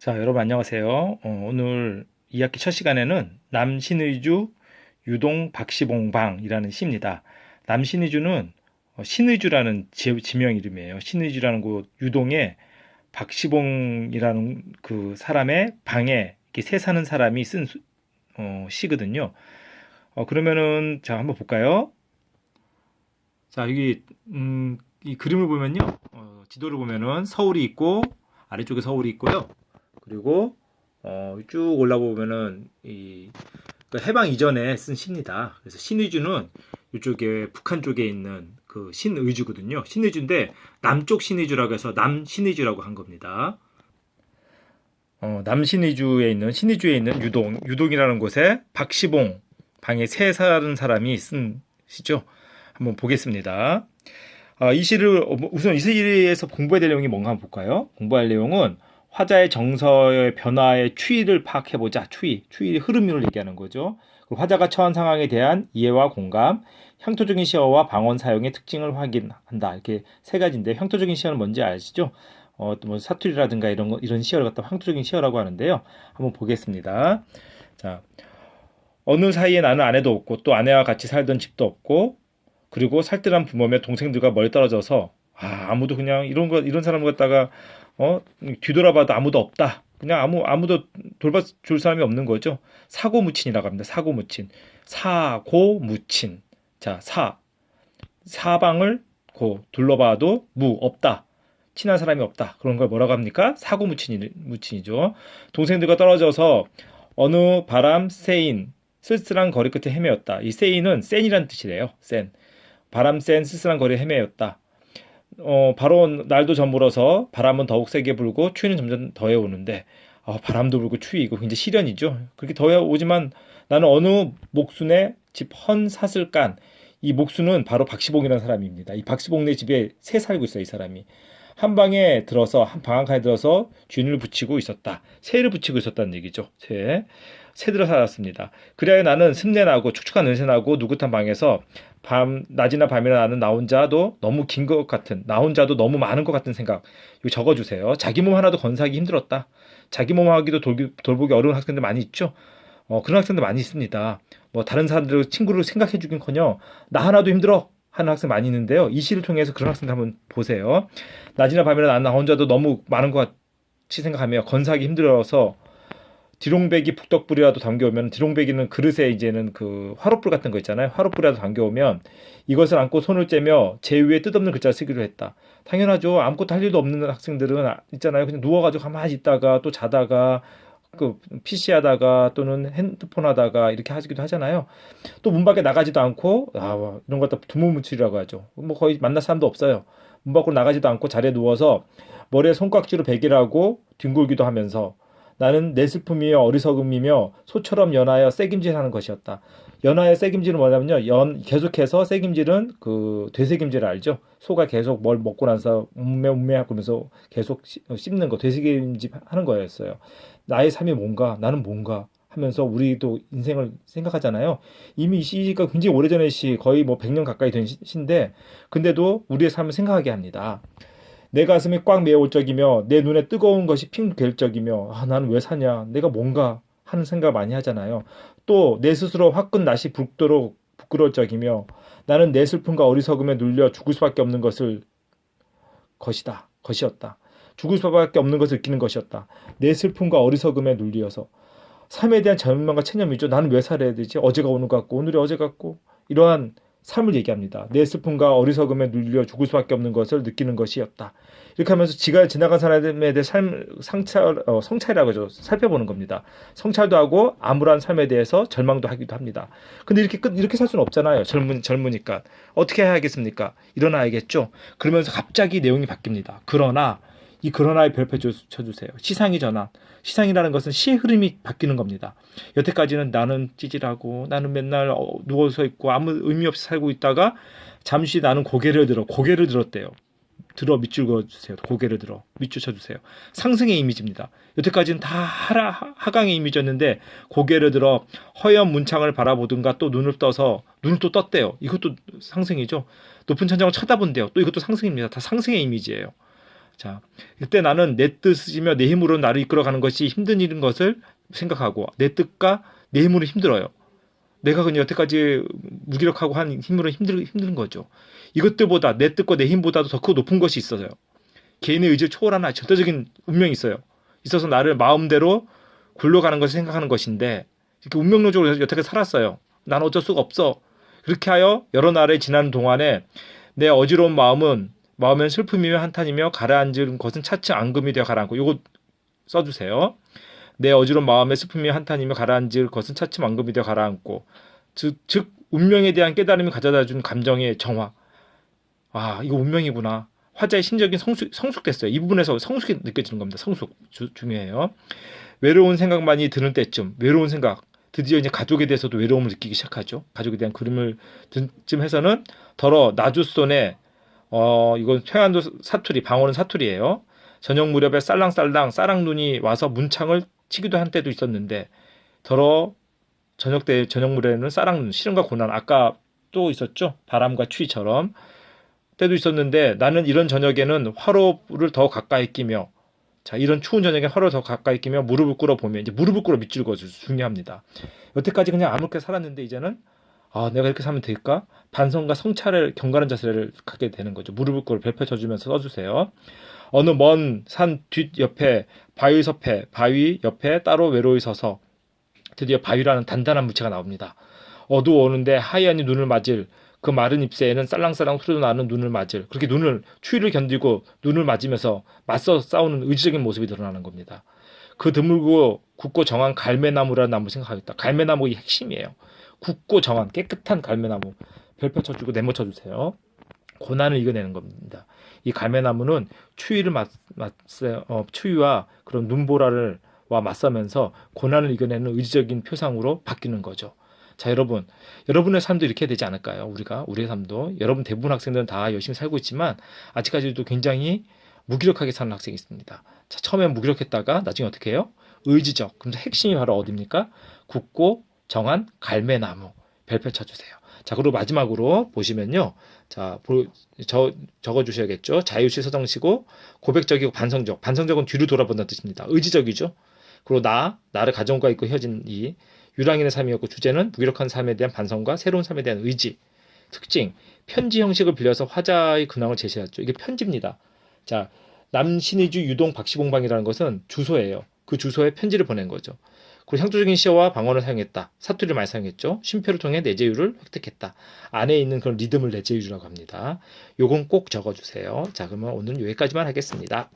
자, 여러분 안녕하세요. 오늘 2학기 첫 시간에는 남신의주 유동 박시봉방이라는 시입니다. 남신의주는 신의주라는 지명 이름이에요. 신의주라는 곳 유동에 박시봉이라는 그 사람의 방에 이렇게 새 사는 사람이 쓴 시거든요. 그러면은 자 한번 볼까요? 자, 여기 이 그림을 보면요. 지도를 보면은 서울이 있고 아래쪽에 서울이 있고요. 그리고 쭉 올라보면은 그 해방 이전에 쓴 시입니다. 그래서 신의주는 이쪽에 북한 쪽에 있는 그 신의주거든요. 신의주인데 남쪽 신의주라고 해서 남신의주라고 한 겁니다. 남신의주에 있는 신의주에 있는 유동이라는 곳에 박시봉 방에 새 사는 사람이 쓴 시죠. 한번 보겠습니다. 이 시를 우선 이 시에서 공부해야 될 내용이 뭔가 한번 볼까요? 공부할 내용은 화자의 정서의 변화의 추이를 파악해보자. 추이의 흐름을 얘기하는 거죠. 화자가 처한 상황에 대한 이해와 공감, 향토적인 시어와 방언 사용의 특징을 확인한다. 이렇게 세 가지인데 향토적인 시어는 뭔지 아시죠? 또 뭐 사투리라든가 이런 시어를 갖다 향토적인 시어라고 하는데요. 한번 보겠습니다. 자, 어느 사이에 나는 아내도 없고 또 아내와 같이 살던 집도 없고 그리고 살뜰한 부모며 동생들과 멀리 떨어져서 아무도 그냥 이런 사람을 갖다가 뒤돌아봐도 아무도 없다. 그냥 아무도 돌봐줄 사람이 없는 거죠. 사고무친이라고 합니다. 사고무친. 사고무친. 자, 사방을 둘러봐도 없다. 친한 사람이 없다. 그런 걸 뭐라고 합니까? 사고무친이죠. 동생들과 떨어져서 어느 바람 쎄인 쓸쓸한 거리 끝에 헤매었다. 이 쎄인은 센이라는 뜻이래요. 센. 바람 센 쓸쓸한 거리에 헤매었다. 바로 날도 저물어서 바람은 더욱 세게 불고 추위는 점점 더해 오는데 바람도 불고 추위고 굉장히 시련이죠. 그렇게 더해 오지만 나는 어느 목순에 집 헌 삿을 깐 이 목순은 바로 박시봉이라는 사람입니다. 이 박시봉네 집에 새 살고 있어요. 이 사람이 한 방에 들어서 한 방 한 칸에 들어서 쥐를 붙이고 있었다. 새를 붙이고 있었다는 얘기죠. 새들을 살았습니다. 그래야 나는 습내나고 축축한 냄새나고 누긋한 방에서 낮이나 밤이나 나는 나 혼자도 너무 긴 것 같은, 나 혼자도 너무 많은 것 같은 생각. 이거 적어주세요. 자기 몸 하나도 건사하기 힘들었다. 자기 몸 하기도 돌보기 어려운 학생들 많이 있죠. 그런 학생들 많이 있습니다. 뭐 다른 사람들 친구를 생각해주긴커녕 나 하나도 힘들어 하는 학생 많이 있는데요. 이 시를 통해서 그런 학생들 한번 보세요. 낮이나 밤이나 나는 나 혼자도 너무 많은 것 같이 생각하며 건사하기 힘들어서 디롱배기 북덕불이라도 담겨오면, 디롱배기는 그릇에 이제는 그 화롯불 같은 거 있잖아요. 화롯불이라도 담겨오면 이것을 안고 손을 째며 제 위에 뜻없는 글자를 쓰기로 했다. 당연하죠. 아무것도 할 일도 없는 학생들은 있잖아요. 그냥 누워가지고 가만히 있다가 또 자다가 그 PC 하다가 또는 핸드폰 하다가 이렇게 하기도 하잖아요. 또 문 밖에 나가지도 않고 이런 거 갖다 두무문출이라고 하죠. 뭐 거의 만날 사람도 없어요. 문 밖으로 나가지도 않고 자리에 누워서 머리에 손깍지로 베개를 하고 뒹굴기도 하면서 나는 내 슬픔이며 어리석음이며 소처럼 연하여 새김질하는 것이었다. 연하여 새김질은 뭐냐면요. 계속해서 새김질은 그 되새김질 알죠? 소가 계속 뭘 먹고 나서 음메 하면서 계속 씹는 거, 되새김질 하는 거였어요. 나의 삶이 뭔가, 나는 뭔가 하면서 우리도 인생을 생각하잖아요. 이미 이 시가 굉장히 오래전의 시, 거의 뭐 100년 가까이 된 시인데 근데도 우리의 삶을 생각하게 합니다. 내 가슴이 꽉 메어올 적이며 내 눈에 뜨거운 것이 핑 될 적이며 나는 왜 사냐, 내가 뭔가 하는 생각 많이 하잖아요. 또 내 스스로 화끈 낯이 붉도록 부끄러울 적이며 나는 내 슬픔과 어리석음에 눌려 죽을 수밖에 없는 것이었다. 죽을 수밖에 없는 것을 느끼는 것이었다. 내 슬픔과 어리석음에 눌리어서 삶에 대한 절망과 체념이죠. 나는 왜 살아야 되지? 어제가 오늘 같고 오늘이 어제 같고 이러한 삶을 얘기합니다. 내 슬픔과 어리석음에 눌려 죽을 수밖에 없는 것을 느끼는 것이었다. 이렇게 하면서 지가 지나간 사람에 대해 성찰이라고 하죠. 살펴보는 겁니다. 성찰도 하고 암울한 삶에 대해서 절망도 하기도 합니다. 근데 이렇게 살 수는 없잖아요. 젊으니까. 어떻게 해야겠습니까? 일어나야겠죠. 그러면서 갑자기 내용이 바뀝니다. 이 그러나의 별표 쳐주세요. 시상이 전환. 시상이라는 것은 시의 흐름이 바뀌는 겁니다. 여태까지는 나는 찌질하고 나는 맨날 누워서 있고 아무 의미 없이 살고 있다가 잠시 나는 고개를 들었대요. 밑줄 그어주세요. 고개를 들어 밑줄 쳐주세요. 상승의 이미지입니다. 여태까지는 다 하강의 이미지였는데 고개를 들어 허연 문창을 바라보든가 또 눈을 또 떴대요. 이것도 상승이죠. 높은 천장을 쳐다본대요. 또 이것도 상승입니다. 다 상승의 이미지예요. 자, 이때 나는 내 뜻이며 내 힘으로 나를 이끌어가는 것이 힘든 일인 것을 생각하고 내 뜻과 내 힘으로 힘들어요. 내가 그냥 여태까지 무기력하고 한 힘으로 힘든 거죠. 이것들보다 내 뜻과 내 힘보다도 더 크고 높은 것이 있어요. 개인의 의지를 초월하는 절대적인 운명이 있어요. 있어서 나를 마음대로 굴러가는 것을 생각하는 것인데 이렇게 운명론적으로 여태까지 살았어요. 나는 어쩔 수가 없어. 그렇게 하여 여러 날에 지나는 동안에 내 어지러운 마음은 슬픔이며 한탄이며 가라앉은 것은 차츰 앙금이 되어 가라앉고 이거 써주세요. 내 어지러운 마음에 슬픔이며 한탄이며 가라앉을 것은 차츰 앙금이 되어 가라앉고 즉 운명에 대한 깨달음이 가져다준 감정의 정화. 아 이거 운명이구나. 화자의 심적인 성숙됐어요. 이 부분에서 성숙이 느껴지는 겁니다. 성숙 중요해요. 외로운 생각만이 드는 때쯤 외로운 생각 드디어 이제 가족에 대해서도 외로움을 느끼기 시작하죠. 가족에 대한 그림을 쯤 해서는 더러 나주손에 이건 최한도 사투리 방언은 사투리예요. 저녁 무렵에 쌀랑쌀랑 싸랑눈이 와서 문창을 치기도 한 때도 있었는데 더러 저녁 무렵에는 싸랑눈 시름과 고난 아까 또 있었죠. 바람과 추위처럼 때도 있었는데 나는 이런 저녁에는 화로를 더 가까이 끼며 자 이런 추운 저녁에 화로를 더 가까이 끼며 무릎을 꿇어 보면 이제 무릎을 꿇어 밑줄 그어서 중요합니다. 여태까지 그냥 아무렇게 살았는데 이제는 내가 이렇게 살면 될까? 반성과 성찰을 경건한 자세를 갖게 되는 거죠. 무릎을 꿇어 별 펼쳐주면서 써주세요. 어느 먼 산 뒷 옆에 바위 옆에 따로 외로이 서서 드디어 바위라는 단단한 물체가 나옵니다. 어두워오는데 하얀이 눈을 맞을 그 마른 잎새에는 쌀랑쌀랑 소리도 나는 눈을 맞을 그렇게 추위를 견디고 눈을 맞으면서 맞서 싸우는 의지적인 모습이 드러나는 겁니다. 그 드물고 굳고 정한 갈매나무라는 나무 생각하겠다. 갈매나무 이 핵심이에요. 굳고 정한 깨끗한 갈매나무 별 펼쳐주고 내모쳐주세요. 고난을 이겨내는 겁니다. 이 갈매나무는 추위와 그런 눈보라와 맞서면서 고난을 이겨내는 의지적인 표상으로 바뀌는 거죠. 자 여러분의 삶도 이렇게 되지 않을까요? 우리의 삶도 여러분 대부분 학생들은 다 열심히 살고 있지만 아직까지도 굉장히 무기력하게 사는 학생이 있습니다. 자 처음엔 무기력했다가 나중에 어떻게 해요? 의지적. 그럼 핵심이 바로 어디입니까? 굳고 정한 갈매나무 별 펼쳐주세요. 자 그리고 마지막으로 보시면요. 자 적어주셔야겠죠. 자유시 서정시고 고백적이고 반성적. 반성적은 뒤로 돌아본다는 뜻입니다. 의지적이죠. 그리고 나를 가정과 있고 헤어진 이 유랑인의 삶이었고 주제는 무기력한 삶에 대한 반성과 새로운 삶에 대한 의지. 특징 편지 형식을 빌려서 화자의 근황을 제시했죠. 이게 편지입니다. 자 남신의주 유동 박시봉방이라는 것은 주소예요. 그 주소에 편지를 보낸 거죠. 그리고 향토적인 시어와 방언을 사용했다. 사투리를 많이 사용했죠. 쉼표를 통해 내재율을 획득했다. 안에 있는 그런 리듬을 내재율이라고 합니다. 요건 꼭 적어주세요. 자 그러면 오늘은 여기까지만 하겠습니다.